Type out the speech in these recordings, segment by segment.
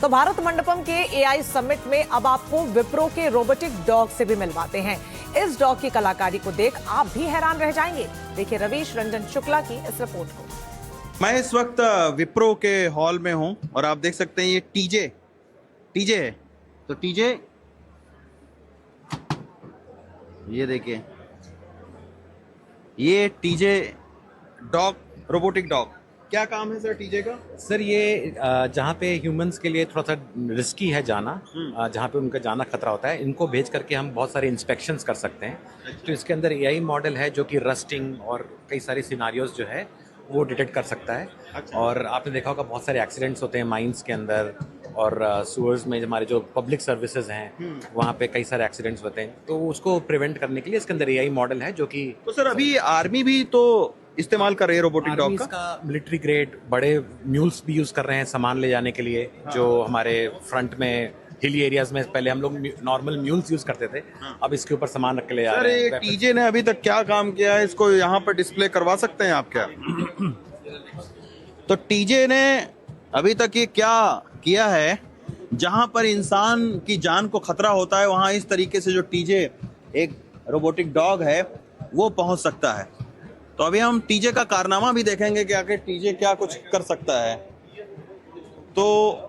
तो भारत मंडपम के AI summit में अब आपको विप्रो के रोबोटिक डॉग से भी मिलवाते हैं। इस डॉग की कलाकारी को देख आप भी हैरान रह जाएंगे। देखिए रवीश रंजन शुक्ला की इस रिपोर्ट को। मैं इस वक्त विप्रो के हॉल में हूं और आप देख सकते हैं ये टीजे है। तो टीजे ये देखिए, ये टीजे डॉग, रोबोटिक डॉग। क्या काम है सर टीजे का? सर ये जहाँ पे ह्यूमंस के लिए थोड़ा सा रिस्की है जाना, जहाँ पे उनका जाना खतरा होता है, इनको भेज करके हम बहुत सारे इंस्पेक्शंस कर सकते हैं। तो इसके अंदर एआई मॉडल है जो कि रस्टिंग और कई सारे सिनारियोज जो है वो डिटेक्ट कर सकता है। और आपने देखा होगा बहुत सारे एक्सीडेंट्स होते हैं माइंस के अंदर और सूअर्स में, हमारे जो पब्लिक सर्विसेज हैं वहाँ पे कई सारे एक्सीडेंट्स होते हैं। तो उसको प्रिवेंट करने के लिए इसके अंदर एआई मॉडल है जो कि तो सर अभी आर्मी भी तो इस्तेमाल कर रही है रोबोटिक डॉग का मिलिट्री ग्रेड बड़े म्यूल्स भी यूज कर रहे हैं सामान ले जाने के लिए। जो हमारे फ्रंट में हिली एरियाज में पहले हम लोग नॉर्मल म्यूल्स यूज करते थे, अब इसके ऊपर सामान रख के ले जा रहे हैं। टीजे ने अभी तक क्या काम किया है, इसको यहाँ पर डिस्प्ले करवा सकते हैं आप क्या? तो टीजे ने अभी तक ये क्या किया है, जहां पर इंसान की जान को खतरा होता है वहां इस तरीके से जो टीजे एक रोबोटिक डॉग है वो पहुंच सकता है। तो अभी हम टीजे का कारनामा भी देखेंगे कि आखिर टीजे क्या कुछ कर सकता है। तो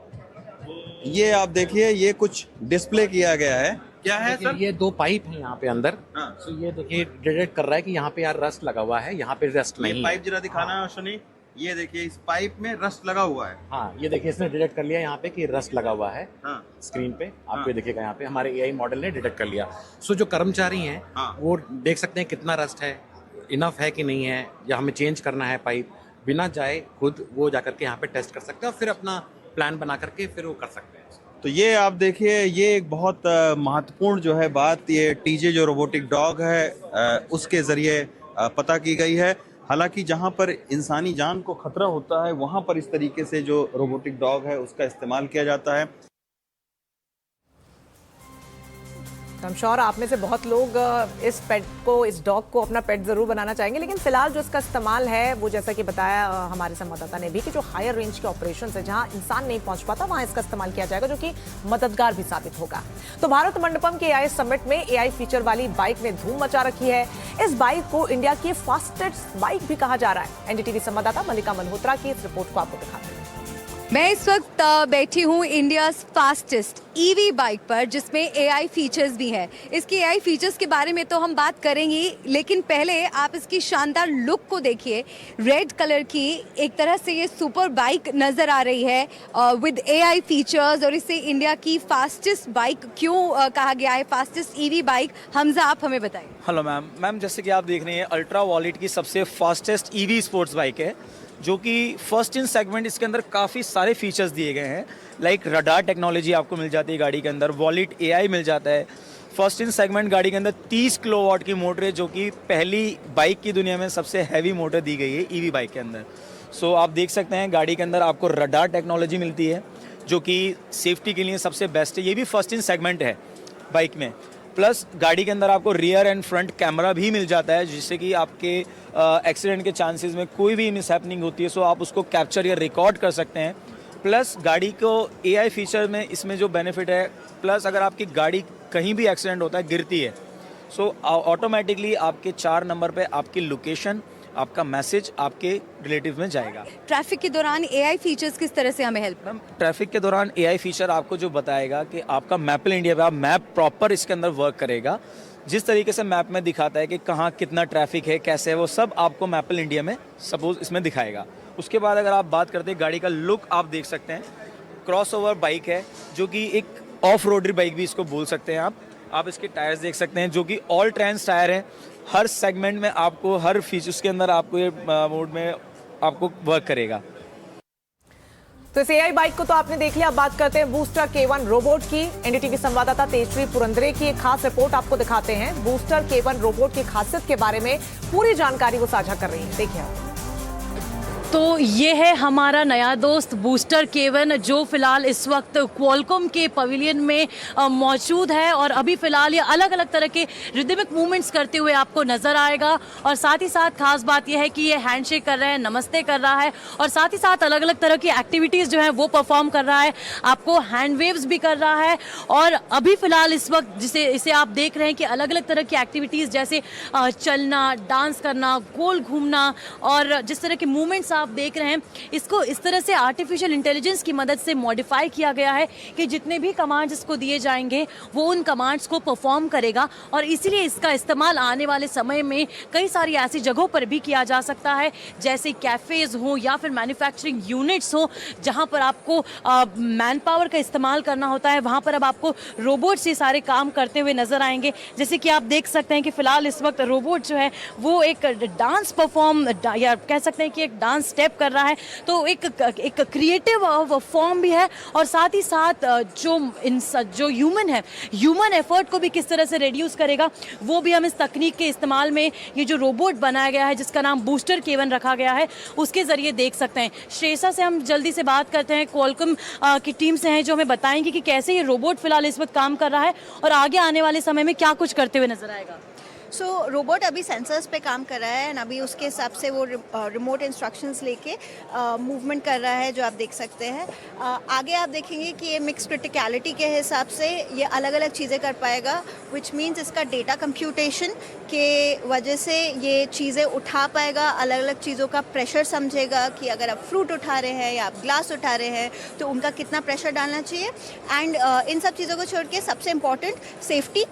ये आप देखिए, ये कुछ डिस्प्ले किया गया है। क्या है सर? ये दो पाइप है यहाँ पे अंदर। तो ये देखिए डिटेक्ट कर रहा है कि यहाँ पे यार रस्ट लगा हुआ है, यहाँ पे रस्ट नहीं है। पाइप जरा दिखाना है शनि। ये देखिए इस पाइप में रस्ट लगा हुआ है। हाँ ये देखिए इसने डिटेक्ट कर लिया यहाँ पे कि रस्ट लगा हुआ है। स्क्रीन पे आपको देखिएगा, यहाँ पे हमारे एआई मॉडल ने डिटेक्ट कर लिया। सो जो कर्मचारी हैं वो देख सकते हैं कितना रस्ट है, इनफ है कि नहीं है, या हमें चेंज करना है पाइप, बिना जाए खुद वो जाकर के यहाँ पे टेस्ट कर सकते हैं और फिर अपना प्लान बना करके फिर वो कर सकते हैं। तो ये आप देखिए, ये एक बहुत महत्वपूर्ण जो है बात, ये टीजे जो रोबोटिक डॉग है उसके जरिए पता की गई है। हालांकि जहां पर इंसानी जान को खतरा होता है वहां पर इस तरीके से जो रोबोटिक डॉग है उसका इस्तेमाल किया जाता है। I'm sure आप में से बहुत लोग इस पेट को, इस डॉग को अपना पेट जरूर बनाना चाहेंगे, लेकिन फिलहाल जो इसका इस्तेमाल है वो जैसा कि बताया हमारे संवाददाता ने भी कि जो हायर रेंज के ऑपरेशन है जहां इंसान नहीं पहुंच पाता वहां इसका इस्तेमाल किया जाएगा, जो कि मददगार भी साबित होगा। तो भारत मंडपम के एआई समिट में एआई फीचर वाली बाइक ने धूम मचा रखी है। इस बाइक को इंडिया की फास्टेस्ट बाइक भी कहा जा रहा है। एनडीटीवी संवाददाता मल्लिका मल्होत्रा की इस रिपोर्ट को आपको दिखाते हैं। मैं इस वक्त बैठी हूँ इंडिया फास्टेस्ट ईवी बाइक पर, जिसमें एआई फीचर्स भी हैं। इसकी एआई फीचर्स के बारे में तो हम बात करेंगे, लेकिन पहले आप इसकी शानदार लुक को देखिए। रेड कलर की एक तरह से ये सुपर बाइक नज़र आ रही है विद एआई फीचर्स, और इसे इंडिया की फास्टेस्ट बाइक क्यों कहा गया है, फास्टेस्ट ईवी बाइक? हमजा आप हमें बताइए। हेलो मैम जैसे कि आप देख रहे हैं अल्ट्रा वॉलेट की सबसे फास्टेस्ट ईवी स्पोर्ट्स बाइक है, जो कि फर्स्ट इन सेगमेंट। इसके अंदर काफ़ी सारे फीचर्स दिए गए हैं, लाइक रडार टेक्नोलॉजी आपको मिल जाती है गाड़ी के अंदर, वॉलेट एआई मिल जाता है। फर्स्ट इन सेगमेंट गाड़ी के अंदर 30 किलोवाट की मोटर है, जो कि पहली बाइक की दुनिया में सबसे हैवी मोटर दी गई है ईवी बाइक के अंदर। सो आप देख सकते हैं गाड़ी के अंदर आपको रडार टेक्नोलॉजी मिलती है, जो कि सेफ्टी के लिए सबसे बेस्ट है। ये भी फर्स्ट इन सेगमेंट है बाइक में। प्लस गाड़ी के अंदर आपको रियर एंड फ्रंट कैमरा भी मिल जाता है, जिससे कि आपके एक्सीडेंट के चांसेस में कोई भी मिसहैपनिंग होती है सो आप उसको कैप्चर या रिकॉर्ड कर सकते हैं। प्लस गाड़ी को एआई फीचर में इसमें जो बेनिफिट है, प्लस अगर आपकी गाड़ी कहीं भी एक्सीडेंट होता है, गिरती है, सो ऑटोमेटिकली आपके 4 नंबर पे आपकी लोकेशन, आपका मैसेज आपके रिलेटिव में जाएगा। ट्रैफिक के दौरान एआई फीचर्स किस तरह से हमें हेल्प? मैम ट्रैफिक के दौरान एआई फीचर आपको जो बताएगा कि आपका मैपल इंडिया पे, आप मैप प्रॉपर इसके अंदर वर्क करेगा। जिस तरीके से मैप में दिखाता है कि कहाँ कितना ट्रैफिक है, कैसे है, वो सब आपको मैपल इंडिया में सपोज इसमें दिखाएगा। उसके बाद अगर आप बात करते हैं गाड़ी का लुक, आप देख सकते हैं क्रॉसओवर बाइक है, जो कि एक ऑफ रोडरी बाइक भी इसको बोल सकते हैं आप इसके टायर्स देख सकते हैं, जो कि ऑल ट्रांस टायर हैं। हर सेगमेंट में आपको, हर फीचर्स के अंदर आपको ये मोड में आपको वर्क करेगा। तो इस एआई बाइक को तो आपने देख लिया। अब बात करते हैं बूस्टर K1 रोबोट की। एनडीटीवी संवाददाता तेजश्री पुरंदरे की एक खास रिपोर्ट आपको दिखाते हैं। बूस्टर K1 रोबोट की खासियत के बारे में पूरी जानकारी वो साझा कर रही है, देखिए आप। तो ये है हमारा नया दोस्त बूस्टर केवन, जो फिलहाल इस वक्त क्वालकॉम के पवेलियन में मौजूद है और अभी फिलहाल ये अलग अलग तरह के रिदमिक मूवमेंट्स करते हुए आपको नजर आएगा। और साथ ही साथ खास बात यह है कि ये हैंडशेक कर रहा है, नमस्ते कर रहा है और साथ ही साथ अलग अलग तरह की एक्टिविटीज़ जो है वो परफॉर्म कर रहा है, आपको हैंड वेव्स भी कर रहा है। और अभी फिलहाल इस वक्त इसे आप देख रहे हैं कि अलग अलग तरह की एक्टिविटीज़ जैसे चलना, डांस करना, गोल घूमना और जिस तरह के मूवमेंट्स आप देख रहे हैं, इसको इस तरह से आर्टिफिशियल इंटेलिजेंस की मदद से मॉडिफाई किया गया है कि जितने भी कमांड्स इसको दिए जाएंगे वो उन कमांड्स को परफॉर्म करेगा। और इसीलिए इसका इस्तेमाल आने वाले समय में कई सारी ऐसी जगहों पर भी किया जा सकता है, जैसे कैफ़ेज़ हो या फिर मैन्युफैक्चरिंग यूनिट्स हो, जहां पर आपको मैन पावर का इस्तेमाल करना होता है। वहां पर अब आपको रोबोट से सारे काम करते हुए नजर आएंगे। जैसे कि आप देख सकते हैं कि फिलहाल इस वक्त रोबोट जो है वो एक डांस परफॉर्म या कह सकते हैं कि एक डांस स्टेप कर रहा है। तो एक क्रिएटिव फॉर्म भी है और साथ ही साथ जो ह्यूमन एफर्ट को भी किस तरह से रिड्यूस करेगा वो भी हम इस तकनीक के इस्तेमाल में, ये जो रोबोट बनाया गया है जिसका नाम बूस्टर केवन रखा गया है, उसके जरिए देख सकते हैं। श्रेषा से हम जल्दी से बात करते हैं, क्वालकॉम की टीम से हैं जो हमें बताएंगे कि कैसे ये रोबोट फिलहाल इस वक्त काम कर रहा है और आगे आने वाले समय में क्या कुछ करते हुए नजर आएगा। सो रोबोट अभी सेंसर्स पे काम कर रहा है एंड अभी उसके हिसाब से वो रिमोट इंस्ट्रक्शंस लेके मूवमेंट कर रहा है, जो आप देख सकते हैं। आगे आप देखेंगे कि ये मिक्स क्रिटिकलिटी के हिसाब से ये अलग अलग चीज़ें कर पाएगा, विच मीन्स इसका डेटा कंप्यूटेशन के वजह से ये चीज़ें उठा पाएगा, अलग अलग चीज़ों का प्रेशर समझेगा कि अगर आप फ्रूट उठा रहे हैं या आप ग्लास उठा रहे हैं तो उनका कितना प्रेशर डालना चाहिए। एंड इन सब चीज़ों को छोड़ के सबसे इम्पॉर्टेंट सेफ्टी।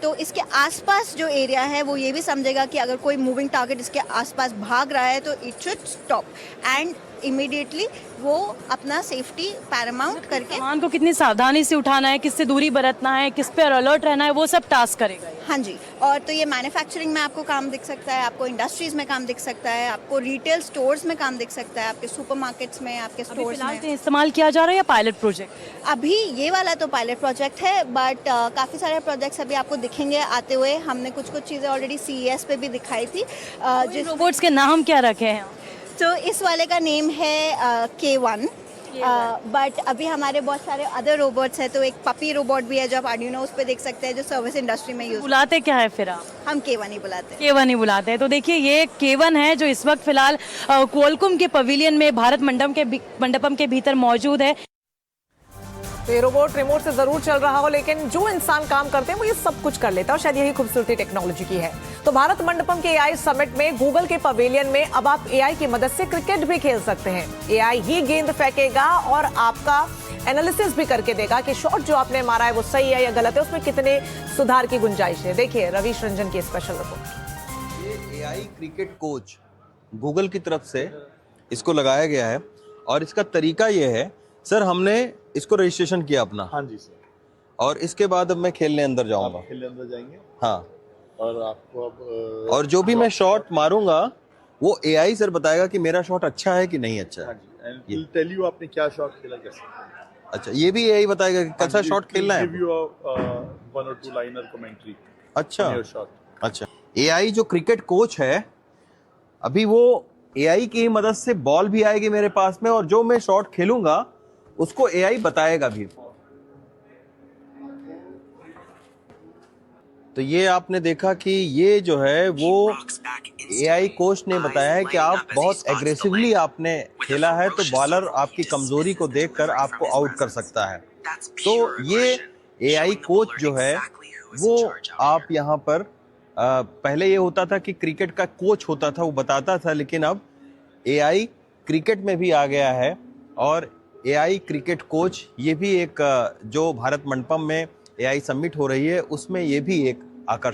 तो इसके आसपास जो एरिया है वो ये भी समझेगा कि अगर कोई मूविंग टारगेट इसके आसपास भाग रहा है तो it should stop and immediately वो अपना सेफ्टी पैरामाउंट करके सामान को कितनी सावधानी से उठाना है, किससे दूरी बरतना है, किस पे अलर्ट रहना है, वो सब टास्क करेगा। हाँ जी, और तो ये मैन्युफैक्चरिंग में आपको काम दिख सकता है, आपको इंडस्ट्रीज में काम दिख सकता है, आपको रिटेल स्टोर्स में काम दिख सकता है, आपके सुपरमार्केट्स में, आपके स्टोर्स में। इस्तेमाल किया जा रहा है या पायलट प्रोजेक्ट? अभी ये वाला तो पायलट प्रोजेक्ट है, बट काफ़ी सारे प्रोजेक्ट्स अभी आपको दिखेंगे आते हुए। हमने कुछ चीज़ें ऑलरेडी CES पे भी दिखाई थी। जिस रोबोट्स के नाम क्या रखे हैं? तो इस वाले का नेम है K1, बट अभी हमारे बहुत सारे अदर रोबोट्स हैं। तो एक पपी रोबोट भी है जो आप आर्डिनो उस पर देख सकते हैं, जो सर्विस इंडस्ट्री में यूज बुलाते क्या है फिर आप? हम K1 ही बुलाते हैं। K1 ही बुलाते हैं। तो देखिए ये K1 है जो इस वक्त फिलहाल क्वालकॉम के पवेलियन में भारत मंडपम के भीतर मौजूद है। तो ये रोबोट रिमोट से जरूर चल रहा हो, लेकिन जो इंसान काम करते हैं वो ये सब कुछ कर लेता है और शायद यही खूबसूरती टेक्नोलॉजी की है। तो भारत मंडपम के AI समिट में गूगल के पवेलियन में अब आप AI की मदद से क्रिकेट भी खेल सकते हैं। AI ही गेंद फेंकेगा और आपका एनालिसिस भी करके देगा कि शॉट जो आपने मारा है वो सही है या गलत है, उसमें कितने सुधार की गुंजाइश है। देखिए रवीश रंजन की स्पेशल रिपोर्ट। ये AI क्रिकेट कोच गूगल की तरफ से इसको लगाया गया है और इसका तरीका ये है, सर हमने इसको रजिस्ट्रेशन किया अपना। हाँ जी सर। और इसके बाद अब मैं खेलने अंदर जाऊंगा। आप खेलने अंदर जाएंगे। हाँ। और आपको अब और जो भी मैं शॉट मारूंगा वो AI सर बताएगा कि मेरा शॉट अच्छा है कि नहीं अच्छा है। हाँ जी, एंड विल टेल यू आपने क्या शॉट खेला कैसे। अच्छा, ये भी AI बताएगा कि कैसा शॉट खेलना है। गिव यू वन और टू लाइनर कमेंट्री। अच्छा शॉट। अच्छा, AI जो क्रिकेट कोच है, अभी वो AI की मदद से बॉल भी आएगी मेरे पास में और जो मैं शॉट खेलूंगा उसको AI बताएगा भी। तो ये आपने देखा कि ये जो है वो AI कोच ने बताया है कि आप बहुत एग्रेसिवली आपने खेला है तो बॉलर आपकी कमजोरी को देखकर आपको आउट कर सकता है। तो ये AI कोच जो है वो आप यहाँ पर पहले ये होता था कि क्रिकेट का कोच होता था, वो बताता था, लेकिन अब AI क्रिकेट में भी आ गया है और AI क्रिकेट कोच ये भी एक जो भारत मंडपम में AI समिट हो रही है उसमें ये भी एक आकर्षण